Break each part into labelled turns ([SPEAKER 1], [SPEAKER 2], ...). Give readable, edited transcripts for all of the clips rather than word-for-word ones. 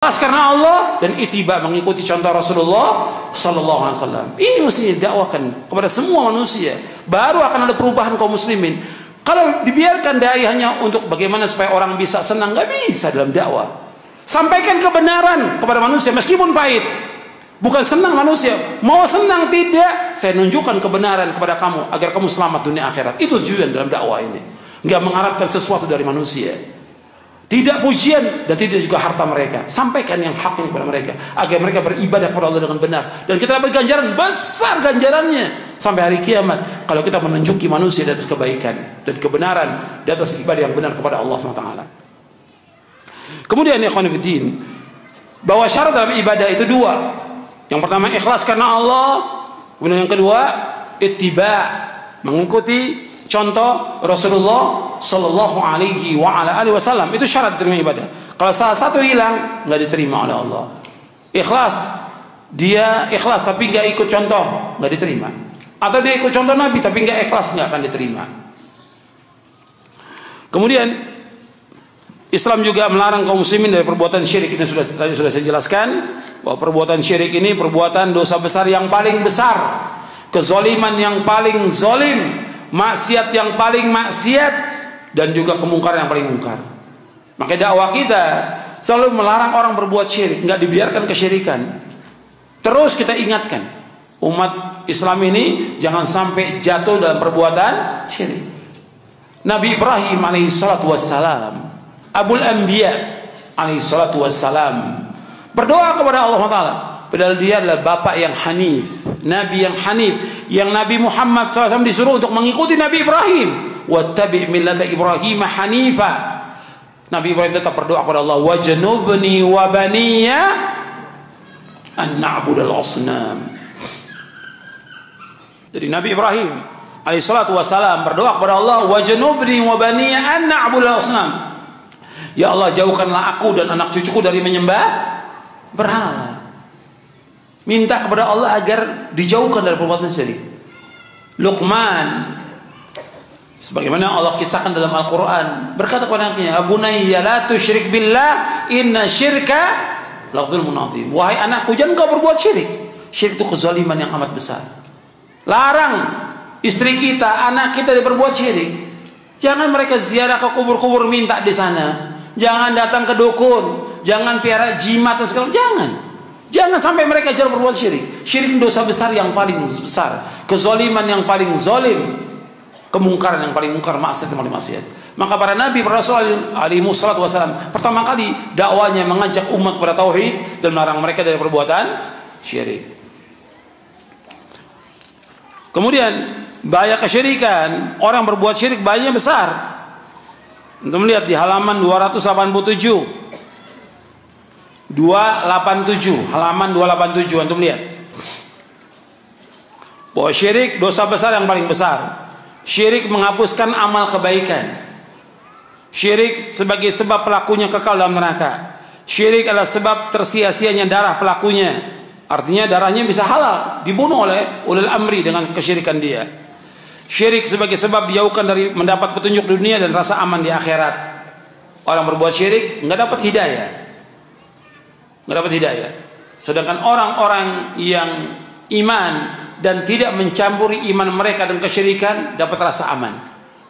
[SPEAKER 1] karena Allah dan ittiba, mengikuti contoh Rasulullah sallallahu alaihi wasallam. Ini mesti didakwakan kepada semua manusia, baru akan ada perubahan kaum muslimin. Kalau dibiarkan dai hanya untuk bagaimana supaya orang bisa senang, nggak bisa dalam dakwah. Sampaikan kebenaran kepada manusia meskipun pahit. Bukan senang manusia, mau senang tidak, saya nunjukkan kebenaran kepada kamu agar kamu selamat dunia akhirat. Itu tujuan dalam dakwah ini. Nggak mengharapkan sesuatu dari manusia. Tidak pujian dan tidak juga harta mereka. Sampaikan yang hak ini kepada mereka agar mereka beribadah kepada Allah dengan benar. Dan kita dapat ganjaran besar, ganjarannya sampai hari kiamat kalau kita menunjuki manusia di atas kebaikan dan kebenaran, di atas ibadah yang benar kepada Allah SWT. Kemudian ya khonifuddin, bahwa syarat dalam ibadah itu dua. Yang pertama ikhlas karena Allah. Kemudian yang kedua ittiba, mengikuti contoh Rasulullah sallallahu alaihi wasallam. Itu syarat diterima ibadah. Kalau salah satu hilang, nggak diterima oleh Allah. Ikhlas, dia ikhlas tapi nggak ikut contoh, nggak diterima. Atau dia ikut contoh Nabi tapi nggak ikhlas, nggak akan diterima. Kemudian Islam juga melarang kaum muslimin dari perbuatan syirik. Ini tadi sudah saya jelaskan bahwa perbuatan syirik ini perbuatan dosa besar yang paling besar, kezaliman yang paling zalim, maksiat yang paling maksiat, dan juga kemungkaran yang paling mungkar. Maka dakwah kita selalu melarang orang berbuat syirik, nggak dibiarkan kesyirikan. Terus kita ingatkan umat Islam ini jangan sampai jatuh dalam perbuatan syirik. Nabi Ibrahim alaihissalatu wassalam, Abul Anbiya alaihissalatu wassalam, berdoa kepada Allah Taala. Padahal dia adalah bapak yang hanif, nabi yang hanif, yang Nabi Muhammad SAW disuruh untuk mengikuti Nabi Ibrahim. Wattabi' millata Ibrahim hanifa. Nabi Ibrahim tetap berdoa kepada Allah, wajnubni wa baniya an na'budal asnam. Jadi Nabi Ibrahim alaihissalatu wassalam berdoa kepada Allah, wajnubni wa baniya an na'budal asnam. Ya Allah, jauhkanlah aku dan anak cucuku dari menyembah berhala. Minta kepada Allah agar dijauhkan dari perbuatan syirik. Luqman, sebagaimana Allah kisahkan dalam Al-Quran, berkata kepada anaknya, Abunayya la tusyrik billah inna syirka la dzulmun adzim. Wahai anakku, jangan kau berbuat syirik. Syirik itu kezaliman yang amat besar. Larang istri kita, anak kita berbuat syirik. Jangan mereka ziarah ke kubur-kubur minta di sana. Jangan datang ke dukun. Jangan piara jimat dan segala. Jangan sampai mereka jangan berbuat syirik. Syirik dosa besar yang paling besar, kezaliman yang paling zalim, kemungkaran yang paling mungkar, maksiat yang paling maksiat. Maka para nabi, para rasul alaihi wassalatu wassalam pertama kali dakwanya mengajak umat kepada tauhid dan melarang mereka dari perbuatan syirik. Kemudian bahaya kesyirikan, orang berbuat syirik bahayanya besar. Untuk melihat di halaman 287 halaman 287 antum lihat bahwa syirik dosa besar yang paling besar. Syirik menghapuskan amal kebaikan. Syirik sebagai sebab pelakunya kekal dalam neraka. Syirik adalah sebab tersia-sianya darah pelakunya. Artinya darahnya bisa halal, dibunuh oleh ulil amri dengan kesyirikan dia. Syirik sebagai sebab dijauhkan dari mendapat petunjuk dunia dan rasa aman di akhirat. Orang berbuat syirik nggak dapat hidayah. Sedangkan orang-orang yang iman dan tidak mencampuri iman mereka dan kesyirikan dapat rasa aman,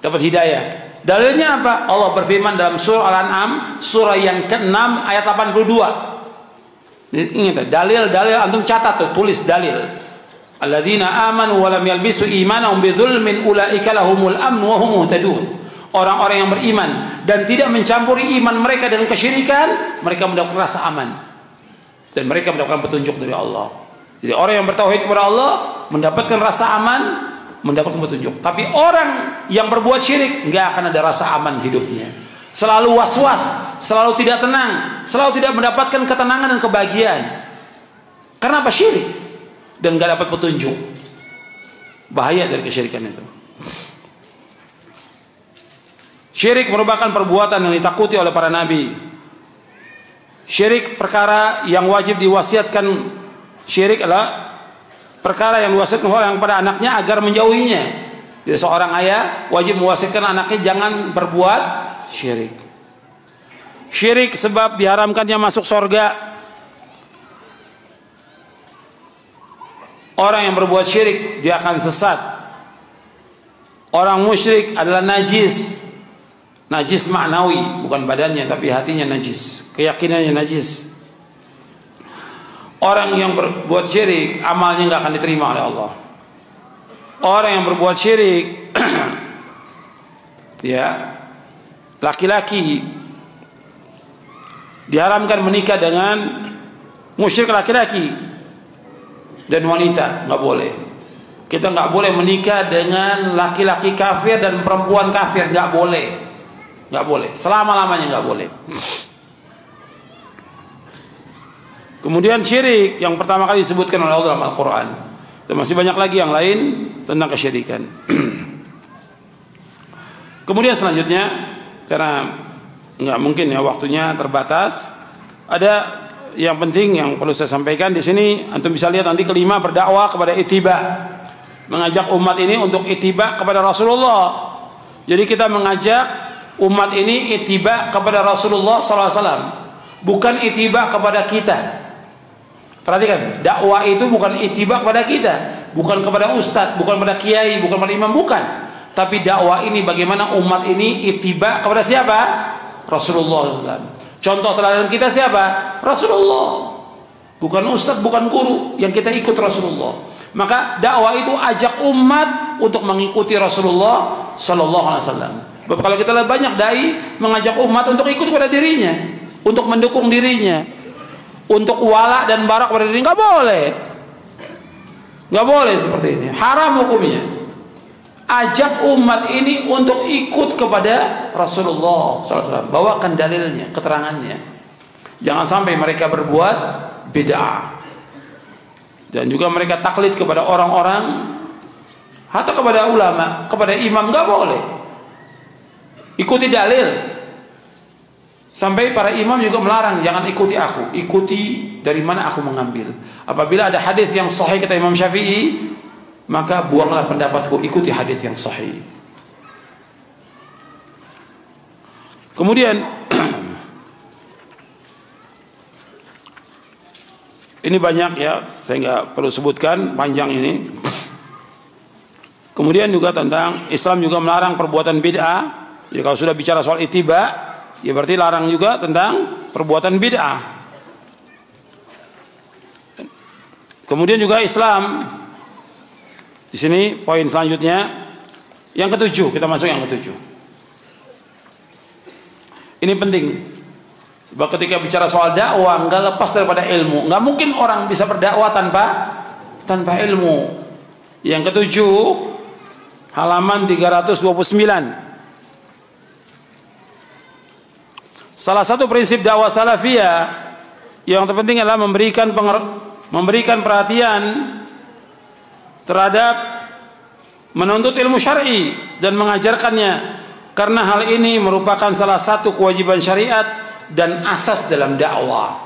[SPEAKER 1] dapat hidayah. Dalilnya apa? Allah berfirman dalam surah Al-An'am, surah yang ke-6 ayat 82. Ingat, dalil antum catat tuh, tulis dalil. Alladzina amanu wa lam yalbisu imanahum bidzulmin ulaika lahumul amnu wa hum muhtadun. Orang-orang yang beriman dan tidak mencampuri iman mereka dengan kesyirikan, mereka mendapat rasa aman. Dan mereka mendapatkan petunjuk dari Allah. Jadi orang yang bertauhid kepada Allah mendapatkan rasa aman, mendapatkan petunjuk. Tapi orang yang berbuat syirik nggak akan ada rasa aman hidupnya. Selalu was-was, selalu tidak tenang, selalu tidak mendapatkan ketenangan dan kebahagiaan. Karena apa? Syirik. Dan nggak dapat petunjuk. Bahaya dari kesyirikan itu. Syirik merupakan perbuatan yang ditakuti oleh para nabi. Syirik perkara yang wajib diwasiatkan. Syirik adalah perkara yang diwasiatkan orang pada anaknya agar menjauhinya. Jadi seorang ayah wajib mewasiatkan anaknya jangan berbuat syirik. Syirik sebab diharamkannya masuk surga. Orang yang berbuat syirik dia akan sesat. Orang musyrik adalah najis. Najis maknawi, bukan badannya tapi hatinya najis, keyakinannya najis. Orang yang berbuat syirik amalnya nggak akan diterima oleh Allah. Orang yang berbuat syirik ya, laki-laki diharamkan menikah dengan musyrik laki-laki, dan wanita nggak boleh. Kita nggak boleh menikah dengan laki-laki kafir dan perempuan kafir, nggak boleh, nggak boleh, selama-lamanya nggak boleh. Kemudian syirik yang pertama kali disebutkan oleh Allah dalam Al-Quran, dan masih banyak lagi yang lain tentang kesyirikan. Kemudian selanjutnya, karena nggak mungkin ya waktunya terbatas, ada yang penting yang perlu saya sampaikan di sini. Antum bisa lihat nanti kelima, berdakwah kepada ittiba, mengajak umat ini untuk ittiba kepada Rasulullah. Jadi kita mengajak umat ini ittiba kepada Rasulullah SAW, bukan ittiba kepada kita. Perhatikan, dakwah itu bukan ittiba kepada kita, bukan kepada ustadz, bukan kepada kiai, bukan kepada imam, bukan. Tapi dakwah ini bagaimana umat ini ittiba kepada siapa? Rasulullah SAW. Contoh teladan kita siapa? Rasulullah. Bukan ustadz, bukan guru, yang kita ikut Rasulullah. Maka dakwah itu ajak umat untuk mengikuti Rasulullah Sallallahu Alaihi Wasallam. Kalau kita lihat banyak dai mengajak umat untuk ikut kepada dirinya, untuk mendukung dirinya, untuk wala dan barak kepada dirinya, nggak boleh, nggak boleh seperti ini, haram hukumnya. Ajak umat ini untuk ikut kepada Rasulullah SAW. Bawakan dalilnya, keterangannya. Jangan sampai mereka berbuat bid'ah. Dan juga mereka taklid kepada orang-orang, hatta kepada ulama, kepada imam, nggak boleh. Ikuti dalil. Sampai para imam juga melarang, jangan ikuti aku, ikuti dari mana aku mengambil. Apabila ada hadis yang sahih kata Imam Syafi'i, maka buanglah pendapatku, ikuti hadis yang sahih. Kemudian ini banyak ya, saya nggak perlu sebutkan, panjang ini. Kemudian juga tentang Islam juga melarang perbuatan bid'ah. Jadi kalau sudah bicara soal ittiba, ya berarti larang juga tentang perbuatan bid'ah. Kemudian juga Islam, di sini poin selanjutnya yang ketujuh, kita masuk yang ketujuh. Ini penting. Sebab ketika bicara soal dakwah nggak lepas daripada ilmu. Nggak mungkin orang bisa berdakwah tanpa ilmu. Yang ketujuh, halaman 329. Salah satu prinsip dakwah salafiyah yang terpenting adalah memberikan perhatian terhadap menuntut ilmu syar'i dan mengajarkannya, karena hal ini merupakan salah satu kewajiban syariat dan asas dalam dakwah.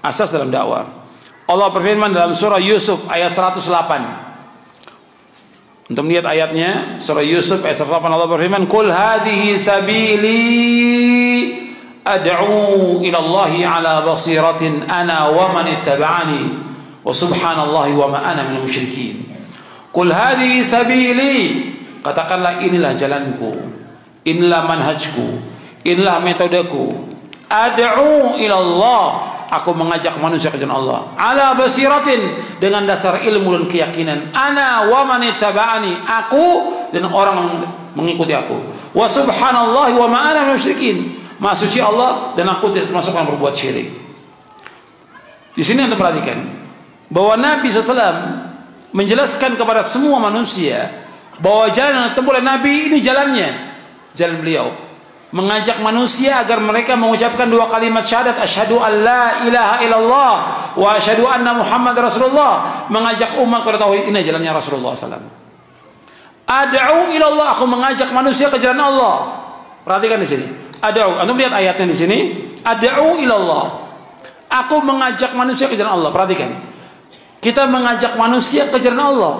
[SPEAKER 1] Asas dalam dakwah. Allah berfirman dalam surah Yusuf ayat 108. Untuk melihat ayatnya, surah Yusuf ayat 108, Allah berfirman, "Qul hadhihi sabili ad'u ila Allahi ala basiratin ana wa man ittaba'ani wa subhanallahi wa ma ana minal musyrikin." Qul hadhihi sabili, katakanlah inilah jalanku, inilah manhajku, inilah metodeku. Ad'u ila Allah, aku mengajak manusia ke jalan Allah. Ala basiratin, dengan dasar ilmu dan keyakinan. Ana wa man ittaba'ani, aku dan orang yang mengikuti aku. Wa subhanallahi wa ma ana minal musyrikin, Maha suci Allah dan aku tidak termasuk yang berbuat syirik. Di sini Anda perhatikan bahwa Nabi SAW menjelaskan kepada semua manusia bahwa jalan yang ditempuh oleh Nabi ini jalannya, jalan beliau, mengajak manusia agar mereka mengucapkan dua kalimat syahadat, asyhadu an la ilaha illallah wa asyhadu anna Muhammad Rasulullah, mengajak umat kepada tauhid. Ini jalannya Rasulullah SAW. Ad'u ilallah, aku mengajak manusia ke jalan Allah. Perhatikan di sini. Ad'u, Anda lihat ayatnya di sini. Ad'u ilallah, aku mengajak manusia ke jalan Allah. Perhatikan. Kita mengajak manusia ke jalan Allah,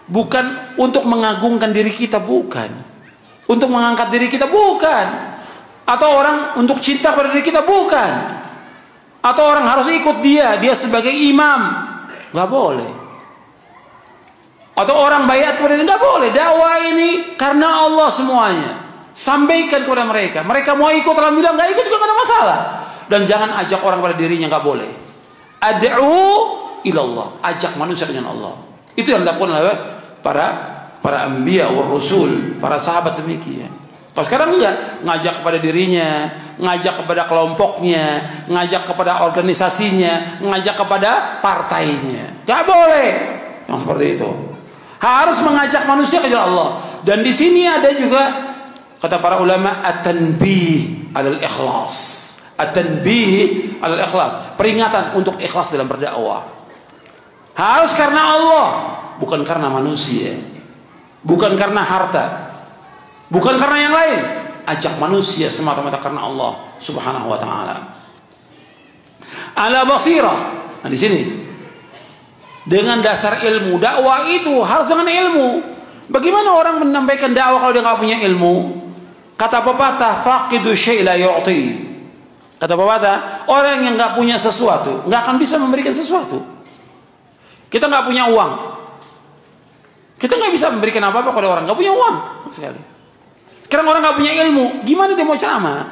[SPEAKER 1] bukan untuk mengagungkan diri kita, bukan. Untuk mengangkat diri kita, bukan. Atau orang untuk cinta kepada diri kita, bukan. Atau orang harus ikut dia sebagai imam, nggak boleh. Atau orang bayat kepada dia, nggak boleh. Dakwah ini karena Allah semuanya. Sampaikan kepada mereka. Mereka mau ikut, Allah bilang nggak ikut juga nggak ada masalah. Dan jangan ajak orang pada dirinya, nggak boleh. Ad'u ilallah, ajak manusia dengan Allah. Itu yang dilakukan oleh para anbiya wa rasul, para sahabat demikian. Kalau sekarang enggak, ngajak kepada dirinya, ngajak kepada kelompoknya, ngajak kepada organisasinya, ngajak kepada partainya. Nggak boleh yang seperti itu. Harus mengajak manusia ke jalan Allah. Dan di sini ada juga kata para ulama at-tanbih 'alal ikhlas. At-tanbih 'alal ikhlas, peringatan untuk ikhlas dalam berdakwah. Harus karena Allah, bukan karena manusia. Bukan karena harta. Bukan karena yang lain. Ajak manusia semata-mata karena Allah Subhanahu wa taala. Ala basirah. Nah, di sini dengan dasar ilmu, dakwah itu harus dengan ilmu. Bagaimana orang menyampaikan dakwah kalau dia nggak punya ilmu? Kata pepatah, faqidu syai' la yu'ti. Kata pepatah, orang yang nggak punya sesuatu nggak akan bisa memberikan sesuatu. Kita nggak punya uang, kita nggak bisa memberikan apa-apa pada orang nggak punya uang sekali. Sekarang orang nggak punya ilmu, gimana dia mau ceramah?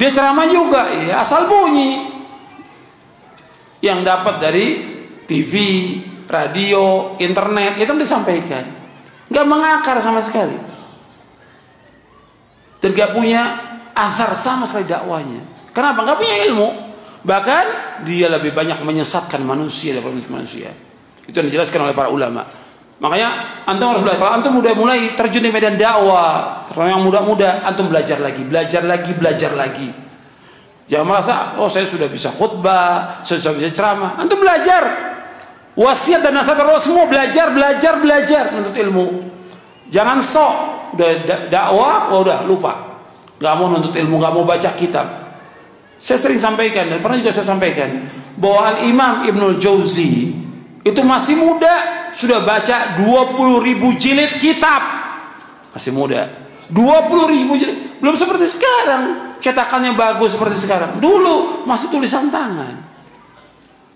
[SPEAKER 1] Dia ceramah juga, ya asal bunyi. Yang dapat dari TV, radio, internet, itu disampaikan. Nggak mengakar sama sekali. Dan nggak punya asar sama sekali dakwanya. Kenapa? Nggak punya ilmu. Bahkan dia lebih banyak menyesatkan manusia daripada manusia. Itu yang dijelaskan oleh para ulama. Makanya antum harus belajar. Kalau antum udah mulai terjun di medan dakwah, terutama yang muda-muda, antum belajar lagi. Jangan merasa, oh saya sudah bisa khutbah, saya sudah bisa ceramah. Antum belajar. Wasiat dan nasihat Rasul semua belajar menuntut ilmu. Jangan sok udah dakwah, oh udah lupa. Gak mau nuntut ilmu, gak mau baca kitab. Saya sering sampaikan dan pernah juga saya sampaikan bahwa Al-Imam Ibnul Jauzi itu masih muda, sudah baca 20.000 jilid kitab. Masih muda. 20.000 jilid. Belum seperti sekarang, cetakannya bagus seperti sekarang. Dulu masih tulisan tangan.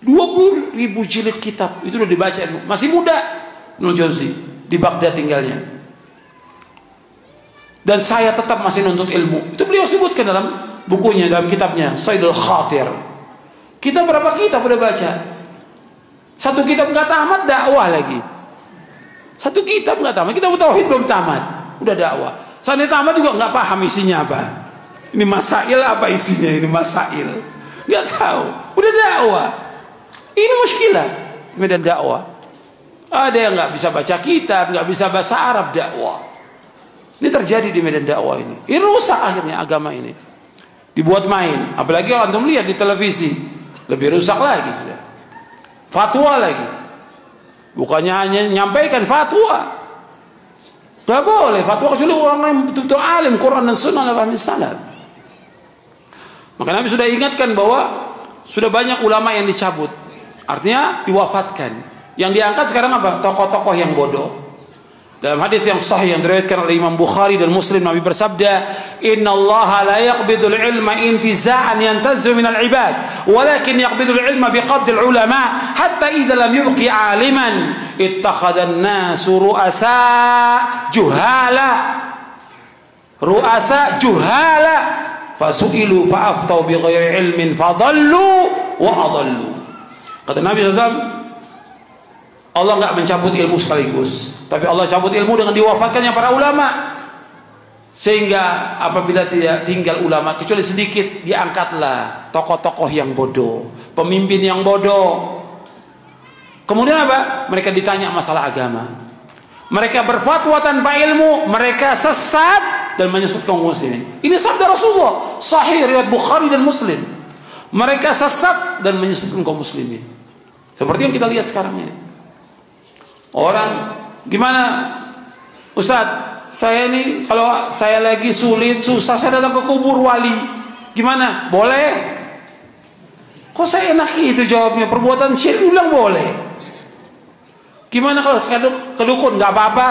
[SPEAKER 1] 20.000 jilid kitab itu sudah dibaca, masih muda. Ibnul Jauzi di Baghdad tinggalnya. Dan saya tetap masih nuntut ilmu. Itu beliau sebutkan dalam bukunya, dalam kitabnya Saidul Khatir. Kita berapa kitab udah baca? Satu kitab nggak tamat, dakwah lagi. Satu kitab nggak tamat, kitab tauhid belum tamat, udah dakwah. Saya tamat juga nggak paham isinya apa. Ini masail apa isinya? Ini masail nggak tahu, udah dakwah. Ini muskilah medan dakwah. Ada yang nggak bisa baca kitab, nggak bisa bahasa Arab, dakwah. Ini terjadi di medan dakwah ini. Ini rusak akhirnya agama ini. Dibuat main. Apalagi kalau antum lihat di televisi, lebih rusak lagi sudah. Fatwa lagi. Bukannya hanya menyampaikan fatwa. Gak boleh fatwa kecuali orang yang betul-betul alim Quran dan Sunnah dan paham salaf. Maka Nabi sudah ingatkan bahwa sudah banyak ulama yang dicabut. Artinya diwafatkan. Yang diangkat sekarang apa? Tokoh-tokoh yang bodoh. Dalam hadis yang sahih yang diriwayatkan oleh Imam Bukhari dan Muslim, Nabi bersabda, "Inna Allah la yaqbidul ilma intiza'an yantazzu minal ibad, walakin yaqbidul ilma biqabdil ulama, hatta idza lam yubqi 'aliman ittakhadha an-nasu ru'asa juhala fasu'ilu fa'aftau bighairi ilmin fadallu wa adallu." Kata Nabi SAW, Allah nggak mencabut ilmu sekaligus, tapi Allah cabut ilmu dengan diwafatkannya para ulama. Sehingga apabila tidak tinggal ulama kecuali sedikit, diangkatlah tokoh-tokoh yang bodoh, pemimpin yang bodoh. Kemudian apa? Mereka ditanya masalah agama. Mereka berfatwa tanpa ilmu, mereka sesat dan menyesatkan kaum muslimin. Ini sabda Rasulullah, sahih riwayat Bukhari dan Muslim. Mereka sesat dan menyesatkan kaum muslimin. Seperti yang kita lihat sekarang ini. Orang gimana, Ustadz, saya ini kalau saya lagi sulit, susah, saya datang ke kubur wali, gimana? Boleh? Kok saya enak itu jawabnya? Perbuatan syirik bilang boleh. Gimana kalau ke dukun? Gak apa-apa.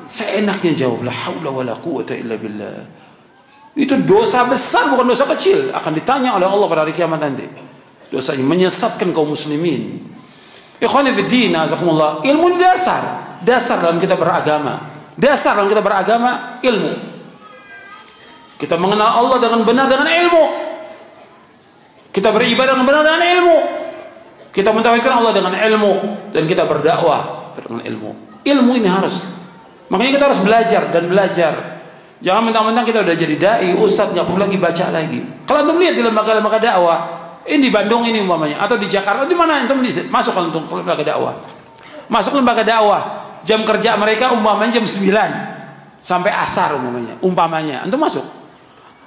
[SPEAKER 1] Saya enaknya jawab, la haula wala quwwata illa billah. Itu dosa besar, bukan dosa kecil. Akan ditanya oleh Allah pada hari kiamat nanti. Dosanya menyesatkan kaum muslimin. Ikhwani fiddin, azakumullah. Ilmu dasar. Dasar dalam kita beragama. Dasar dalam kita beragama, ilmu. Kita mengenal Allah dengan benar dengan ilmu. Kita beribadah dengan benar dengan ilmu. Kita mentauhidkan Allah dengan ilmu. Dan kita berdakwah dengan ilmu. Ilmu ini harus. Makanya kita harus belajar dan belajar. Jangan mentang-mentang kita udah jadi dai, ustadz, nggak perlu lagi baca lagi. Kalau antum lihat di lembaga-lembaga dakwah, ini di Bandung ini umpamanya, atau di Jakarta, di mana antum masuk kalau antum ke lembaga dakwah. Masuk lembaga dakwah, jam kerja mereka umpamanya jam 9 sampai asar umpamanya. Antum masuk.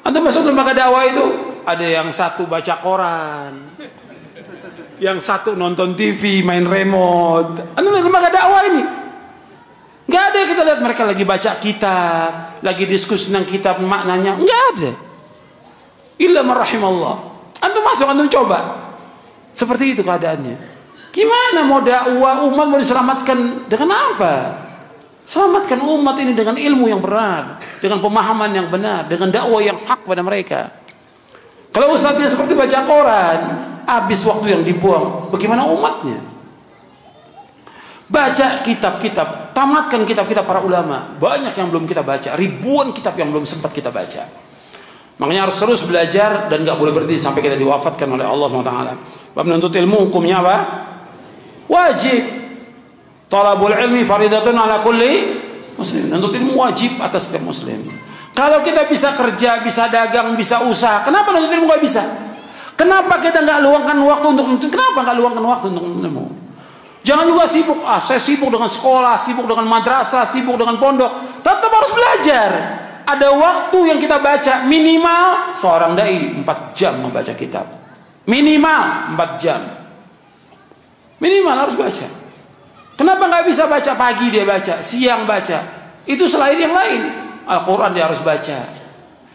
[SPEAKER 1] Antum masuk lembaga dakwah itu, ada yang satu baca koran, yang satu nonton TV, main remote. Antum lihat lembaga dakwah ini. Nggak ada, kita lihat mereka lagi baca kitab, lagi diskusi tentang kitab maknanya. Nggak ada. Illa marhamallah. Antum masuk, antum coba. Seperti itu keadaannya. Gimana mau dakwah umat mau diselamatkan dengan apa? Selamatkan umat ini dengan ilmu yang benar, dengan pemahaman yang benar, dengan dakwah yang hak pada mereka. Kalau ustadznya seperti baca koran, habis waktu yang dibuang, bagaimana umatnya? Baca kitab-kitab, tamatkan kitab-kitab para ulama. Banyak yang belum kita baca, ribuan kitab yang belum sempat kita baca. Makanya harus terus belajar dan gak boleh berhenti sampai kita diwafatkan oleh Allah SWT. Bab menuntut ilmu hukumnya apa? Wajib. Talabul ilmi faridatun ala kulli muslim. Menuntut ilmu wajib atas setiap muslim. Kalau kita bisa kerja, bisa dagang, bisa usaha, kenapa menuntut ilmu gak bisa? Kenapa kita gak luangkan waktu untuk menuntut? Kenapa gak luangkan waktu untuk menuntut ilmu? Jangan juga sibuk, saya sibuk dengan sekolah, sibuk dengan madrasah, sibuk dengan pondok. Tetap harus belajar. Ada waktu yang kita baca, minimal seorang dai 4 jam membaca kitab. Minimal 4 jam. Minimal harus baca. Kenapa nggak bisa baca pagi dia baca, siang baca? Itu selain yang lain. Al-Quran dia harus baca.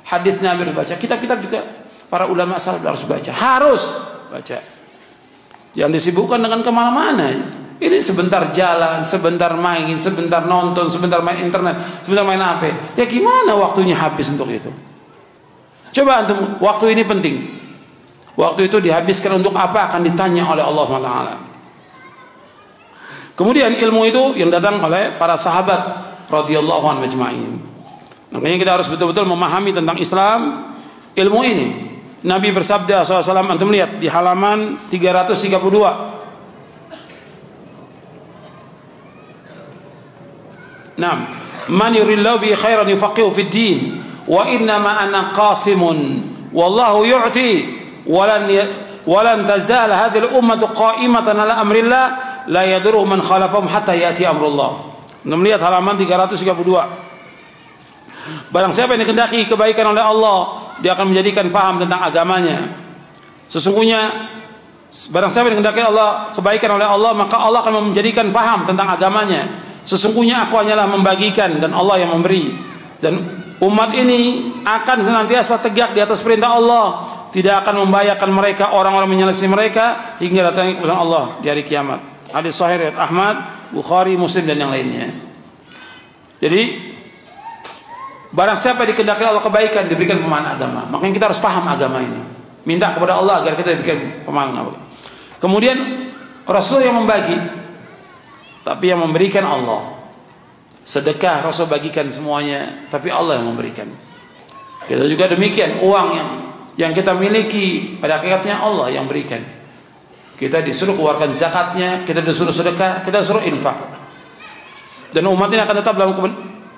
[SPEAKER 1] Hadits Nabi harus baca. Kitab-kitab juga para ulama salaf harus baca. Harus baca. Yang disibukkan dengan kemana-mana. Ini sebentar jalan, sebentar main, sebentar nonton, sebentar main internet, sebentar main HP. Ya gimana waktunya habis untuk itu? Coba antum, waktu ini penting. Waktu itu dihabiskan untuk apa akan ditanya oleh Allah SWT. Kemudian ilmu itu yang datang oleh para sahabat radhiyallahu anhum ajma'in. Makanya kita harus betul-betul memahami tentang Islam, ilmu ini. Nabi bersabda SAW, antum lihat di halaman 332. Naam, man yuridillahu bi khairan yufaqihu fid din wa inna ma ana qasimun wallahu yu'ti walan tazal hadhihi al-ummah qa'imatan ala amrillah la yadurru man khalafahum hatta ya'ti amrullah. Antum lihat halaman 332. Barang siapa yang dikehendaki kebaikan oleh Allah, dia akan menjadikan faham tentang agamanya. Sesungguhnya barang siapa yang dikehendaki Allah kebaikan oleh Allah, maka Allah akan menjadikan faham tentang agamanya. Sesungguhnya aku hanyalah membagikan dan Allah yang memberi. Dan umat ini akan senantiasa tegak di atas perintah Allah, tidak akan membahayakan mereka orang-orang menyelisih mereka hingga datangnya keputusan Allah di hari kiamat. Hadis sahih riwayat Ahmad, Bukhari, Muslim dan yang lainnya. Jadi barang siapa dikehendaki Allah kebaikan, diberikan pemahaman agama. Makanya kita harus paham agama ini. Minta kepada Allah agar kita diberikan pemahaman agama. Kemudian Rasul yang membagi, tapi yang memberikan Allah. Sedekah Rasul bagikan semuanya, tapi Allah yang memberikan. Kita juga demikian, uang yang kita miliki pada hakikatnya Allah yang berikan. Kita disuruh keluarkan zakatnya, kita disuruh sedekah, kita disuruh infak. Dan umat ini akan tetap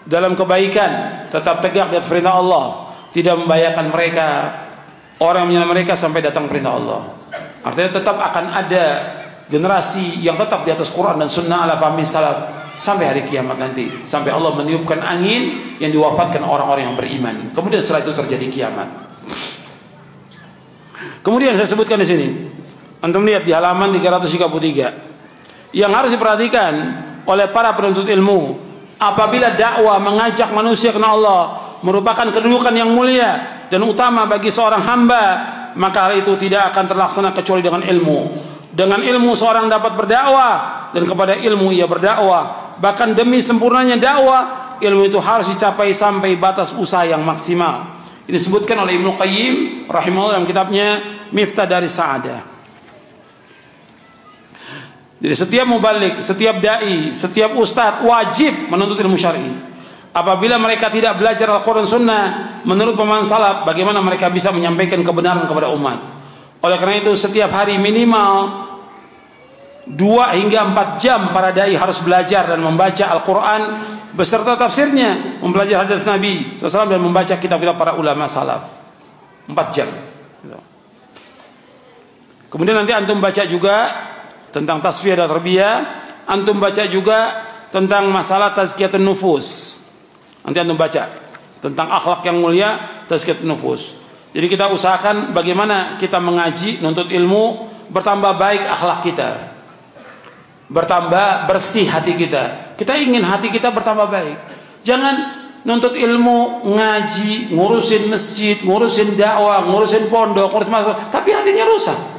[SPEAKER 1] dalam kebaikan, tetap tegak di atas perintah Allah, tidak membahayakan mereka, orang yang menyalahkan mereka sampai datang perintah Allah. Artinya tetap akan ada generasi yang tetap di atas Quran dan Sunnah ala fahmi salaf sampai hari kiamat nanti, sampai Allah meniupkan angin yang diwafatkan orang-orang yang beriman. Kemudian setelah itu terjadi kiamat. Kemudian saya sebutkan di sini, antum lihat di halaman 333, yang harus diperhatikan oleh para penuntut ilmu apabila dakwah mengajak manusia kenal Allah merupakan kedudukan yang mulia dan utama bagi seorang hamba, maka hal itu tidak akan terlaksana kecuali dengan ilmu. Dengan ilmu seorang dapat berdakwah dan kepada ilmu ia berdakwah. Bahkan demi sempurnanya dakwah, ilmu itu harus dicapai sampai batas usaha yang maksimal. Ini disebutkan oleh Ibnu Qayyim rahimahullah dalam kitabnya Miftah Daris Sa'adah. Jadi setiap mubalik, setiap dai, setiap ustadz wajib menuntut ilmu syar'i. Apabila mereka tidak belajar Al-Quran Sunnah menurut pemahaman salaf, bagaimana mereka bisa menyampaikan kebenaran kepada umat? Oleh karena itu setiap hari minimal 2 hingga 4 jam para dai harus belajar dan membaca Al-Quran beserta tafsirnya, mempelajari hadis Nabi SAW dan membaca kitab-kitab para ulama salaf. 4 jam. Kemudian nanti antum baca juga tentang tasfiyah dan tarbiyah, antum baca juga tentang masalah tazkiyatun nufus. Nanti antum baca tentang akhlak yang mulia, tazkiyatun nufus. Jadi kita usahakan bagaimana kita mengaji, nuntut ilmu, bertambah baik akhlak kita, bertambah bersih hati kita. Kita ingin hati kita bertambah baik. Jangan nuntut ilmu, ngaji, ngurusin masjid, ngurusin dakwah, ngurusin pondok, ngurusin masalah, tapi hatinya rusak.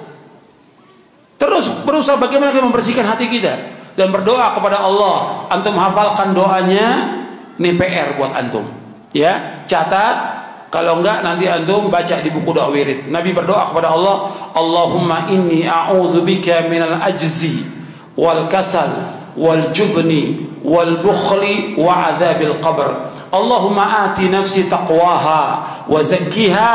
[SPEAKER 1] Terus berusaha bagaimana kita membersihkan hati kita dan berdoa kepada Allah. Antum hafalkan doanya, ini PR buat antum. Ya, catat. Kalau enggak nanti antum baca di buku doa wirid. Nabi berdoa kepada Allah, Allahumma inni a'udzubika minal ajzi wal kasal wal jubni wal bukhli wa adzabil qabr. Allahumma ati nafsi taqwaha wa zakkiha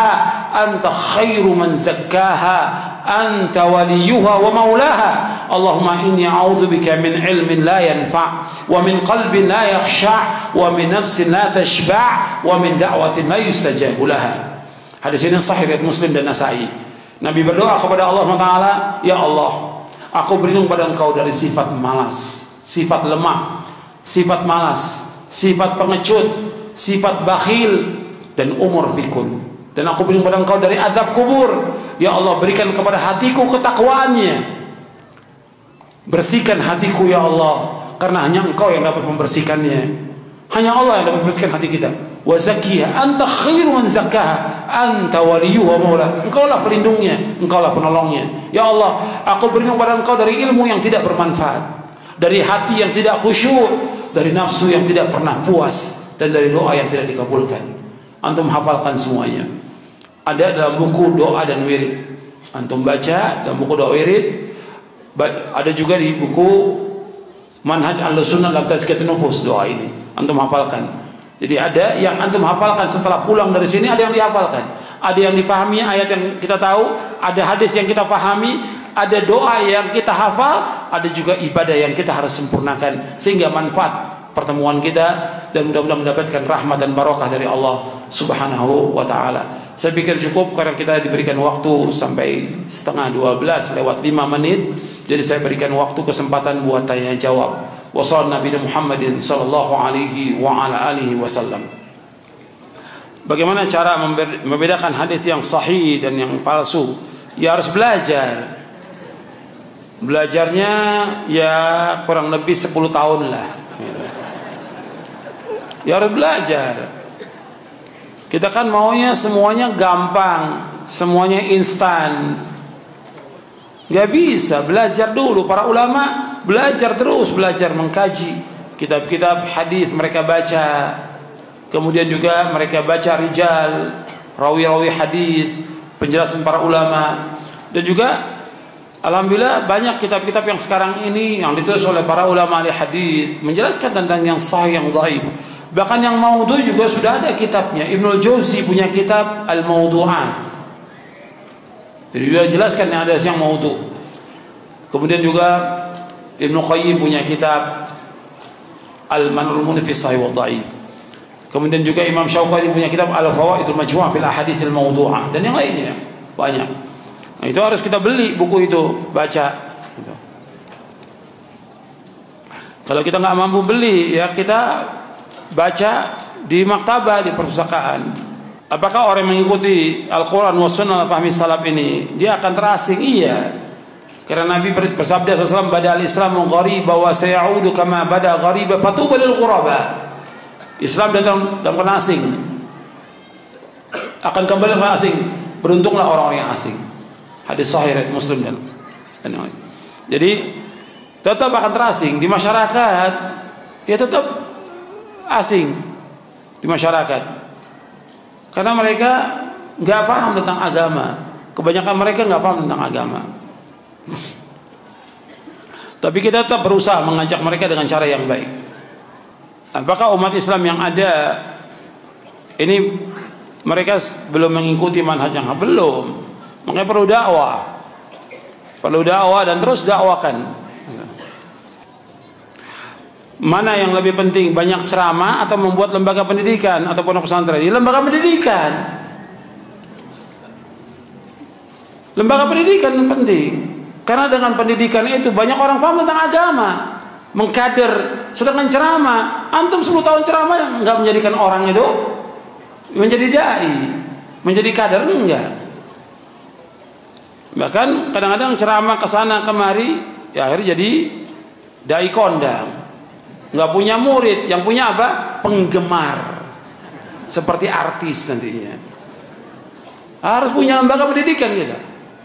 [SPEAKER 1] anta khairu man zakkaha anta waliyuha wa maulaha. Allahumma inni a'udzubika min ilmin la yanfa' wa min qalbin la yakhsha' wa min nafsin la tashba' wa min da'watin la yustajabu laha. Hadis ini sahih riwayat Muslim dan Nasa'i. Nabi berdoa kepada Allah Taala, ya Allah, aku berlindung pada Engkau dari sifat malas, sifat lemah, sifat malas, sifat pengecut, sifat bakhil, dan umur pikun. Dan aku berlindung pada Engkau dari azab kubur. Ya Allah, berikan kepada hatiku ketakwaannya. Bersihkan hatiku ya Allah, karena hanya Engkau yang dapat membersihkannya. Hanya Allah yang dapat membersihkan hati kita. Wa zakkiha anta khairu man zakkaha anta waliyuhu wa maula. Engkaulah pelindungnya, Engkaulah penolongnya. Ya Allah, aku berlindung pada Engkau dari ilmu yang tidak bermanfaat, dari hati yang tidak khusyuk, dari nafsu yang tidak pernah puas, dan dari doa yang tidak dikabulkan. Antum hafalkan semuanya. Ada dalam buku doa dan wirid. Antum baca dalam buku doa wirid. Ada juga di buku Manhaj Ahlussunnah dalam Tazkiyatun Nufus doa ini. Antum hafalkan. Jadi ada yang antum hafalkan setelah pulang dari sini, ada yang dihafalkan. Ada yang dipahami ayat yang kita tahu, ada hadis yang kita pahami, ada doa yang kita hafal, ada juga ibadah yang kita harus sempurnakan sehingga manfaat pertemuan kita dan mudah-mudahan mendapatkan rahmat dan barokah dari Allah Subhanahu wa taala. Saya pikir cukup karena kita diberikan waktu sampai 11:30 lewat 5 menit. Jadi saya berikan waktu kesempatan buat tanya jawab. Wassallallahu Nabi Muhammadin sallallahu alaihi wa ala alihi wasallam. Bagaimana cara membedakan hadis yang sahih dan yang palsu? Ya harus belajar. Belajarnya ya kurang lebih 10 tahun lah. Ya harus belajar. Kita kan maunya semuanya gampang, semuanya instan. Gak bisa, belajar dulu. Para ulama belajar terus, belajar mengkaji kitab-kitab hadis mereka baca. Kemudian juga mereka baca rijal, rawi-rawi hadis, penjelasan para ulama. Dan juga alhamdulillah banyak kitab-kitab yang sekarang ini yang ditulis oleh para ulama ahli hadis menjelaskan tentang yang sahih, yang dhaif. Bahkan yang maudhu juga sudah ada kitabnya. Ibnul Jauzi punya kitab Al-Mawdu'at. Jadi dia jelaskan yang ada yang maudhu. Kemudian juga Ibnu Qayyim punya kitab Al-Manrul Munif fi Sahih wa Dhaif. Kemudian juga Imam Syauqani punya kitab Al-Fawaidul Majmu' fil Ahadits Al-Mawdu'ah dan yang lainnya banyak. Nah, itu harus kita beli buku itu, baca gitu. Kalau kita nggak mampu beli, ya kita baca di maktabah, di perpustakaan. Apakah orang yang mengikuti Al-Quran wa Sunnah fahmi salaf ini dia akan terasing? Iya. Karena Nabi bersabda SAW, bada al-islamu ghariba wa sayaudu kama bada ghariba fatuba lil ghuraba. Islam datang dalam keadaan asing, akan kembali ke asing. Beruntunglah orang-orang yang asing. Hadis sahih riwayat Muslim dan yang lain. Jadi tetap akan terasing di masyarakat, ya tetap asing di masyarakat. Karena mereka nggak paham tentang agama. Kebanyakan mereka nggak paham tentang agama. Tapi kita tetap berusaha mengajak mereka dengan cara yang baik. Apakah umat Islam yang ada ini mereka belum mengikuti manhaj yang belum? Makanya perlu dakwah. Perlu dakwah dan terus dakwakan. Mana yang lebih penting, banyak ceramah atau membuat lembaga pendidikan atau pondok pesantren? Di lembaga pendidikan. Lembaga pendidikan penting. Karena dengan pendidikan itu banyak orang paham tentang agama, mengkader. Sedangkan ceramah, antum 10 tahun ceramah nggak menjadikan orang itu menjadi dai, menjadi kader, enggak. Bahkan kadang-kadang ceramah kesana kemari, ya akhirnya jadi dai kondang. Nggak punya murid, yang punya apa? Penggemar. Seperti artis nantinya. Harus punya lembaga pendidikan kita.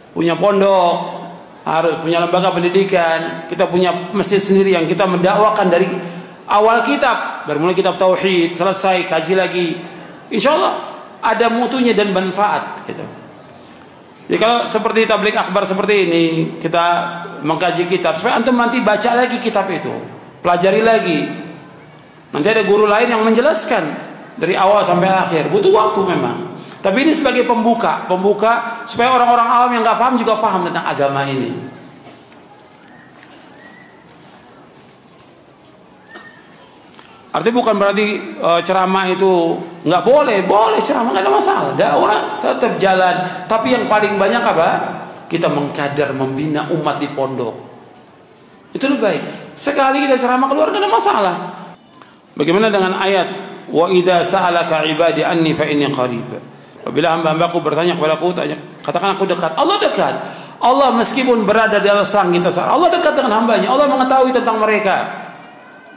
[SPEAKER 1] Punya pondok, harus punya lembaga pendidikan. Kita punya masjid sendiri yang kita mendakwakan dari awal kitab. Dari mulai kitab tauhid, selesai, kaji lagi. Insya Allah ada mutunya dan manfaat gitu. Jadi kalau seperti tabligh akbar seperti ini, kita mengkaji kitab supaya antum nanti baca lagi kitab itu, pelajari lagi. Nanti ada guru lain yang menjelaskan dari awal sampai akhir. Butuh waktu memang. Tapi ini sebagai pembuka supaya orang-orang awam yang nggak paham juga paham tentang agama ini. Artinya bukan berarti ceramah itu nggak boleh ceramah, nggak ada masalah. Dakwah tetap jalan. Tapi yang paling banyak apa? Kita mengkader, membina umat di pondok. Itu lebih baik. Sekali kita ceramah keluar nggak ada masalah. Bagaimana dengan ayat wa idza sa'alaka ibadi anni fa inni qarib. Apabila hamba-hambaku bertanya kepadaku, katakan aku dekat. Allah dekat. Allah meskipun berada di atas langit, Allah dekat dengan hambanya. Allah mengetahui tentang mereka.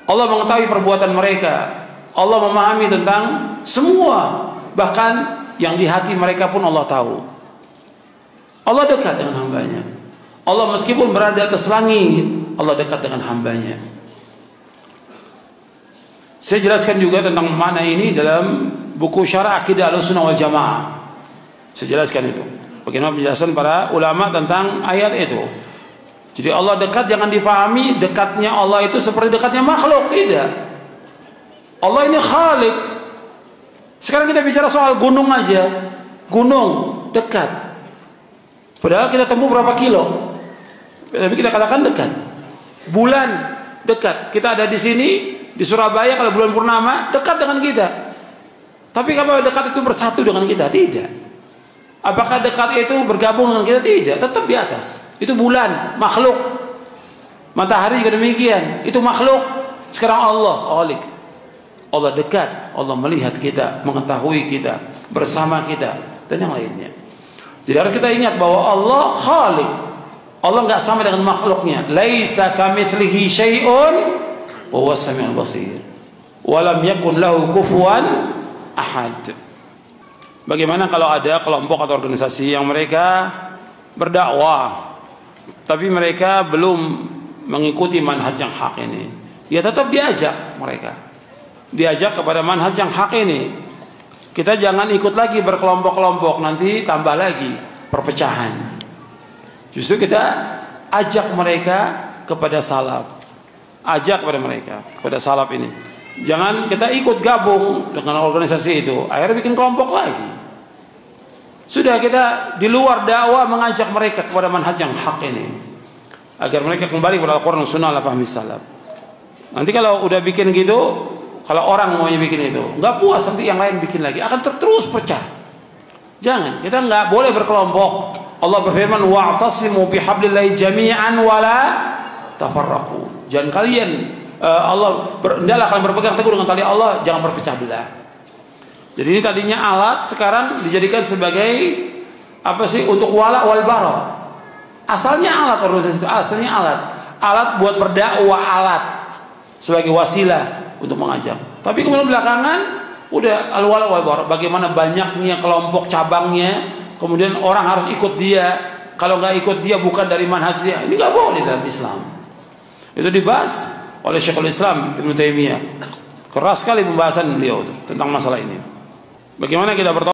[SPEAKER 1] Allah mengetahui perbuatan mereka. Allah memahami tentang semua. Bahkan yang di hati mereka pun Allah tahu. Allah dekat dengan hambanya. Allah meskipun berada di atas langit, Allah dekat dengan hambanya. Saya jelaskan juga tentang makna ini dalam buku Syarah Aqidah Ahlussunnah wal Jamaah. Saya jelaskan itu. Bagaimana penjelasan para ulama tentang ayat itu. Jadi Allah dekat jangan dipahami dekatnya Allah itu seperti dekatnya makhluk, tidak. Allah ini Khalik. Sekarang kita bicara soal gunung aja. Gunung dekat. Padahal kita tempuh berapa kilo. Tapi kita katakan dekat. Bulan dekat. Kita ada di sini di Surabaya kalau bulan purnama dekat dengan kita. Tapi kalau dekat itu bersatu dengan kita? Tidak. Apakah dekat itu bergabung dengan kita? Tidak. Tetap di atas. Itu bulan, makhluk. Matahari juga demikian. Itu makhluk. Sekarang Allah, Khalik. Allah dekat. Allah melihat kita, mengetahui kita, bersama kita, dan yang lainnya. Jadi harus kita ingat bahwa Allah Khalik. Allah nggak sama dengan makhluknya. Laisa kamitslihi syai'un wa huwas samiul basir. Wa lam yakun lahu kufuwan ahad. Bagaimana kalau ada kelompok atau organisasi yang mereka berdakwah tapi mereka belum mengikuti manhaj yang hak ini? Ya tetap diajak mereka. Diajak kepada manhaj yang hak ini. Kita jangan ikut lagi berkelompok-kelompok, nanti tambah lagi perpecahan. Justru kita ajak mereka kepada salaf. Ajak kepada mereka kepada salaf ini. Jangan kita ikut gabung dengan organisasi itu, akhirnya bikin kelompok lagi. Sudah kita di luar dakwah mengajak mereka kepada manhaj yang hak ini, agar mereka kembali kepada Al-Quran Sunnah ala fahmi salaf. Nanti kalau udah bikin gitu, kalau orang maunya bikin itu, nggak puas nanti yang lain bikin lagi, akan terus pecah. Jangan, kita nggak boleh berkelompok. Allah berfirman, wa'tasimu bihablillahi jami'an wala tafarraqu. Jangan kalian hendaklah kalian berpegang teguh dengan tali Allah, jangan berpecah belah. Jadi ini tadinya alat, sekarang dijadikan sebagai apa sih, untuk wala wal bara. Asalnya alat organisasi itu, asalnya alat buat berdakwah, alat sebagai wasilah untuk mengajak. Tapi kemudian belakangan udah al wala wal bara. Bagaimana banyaknya kelompok cabangnya, kemudian orang harus ikut dia. Kalau nggak ikut dia bukan dari manhaj dia. Ini nggak boleh dalam Islam. Itu dibahas oleh Syekhul Islam Ibnu Taimiyah. Keras sekali pembahasan beliau tentang masalah ini. Bagaimana kita bertolak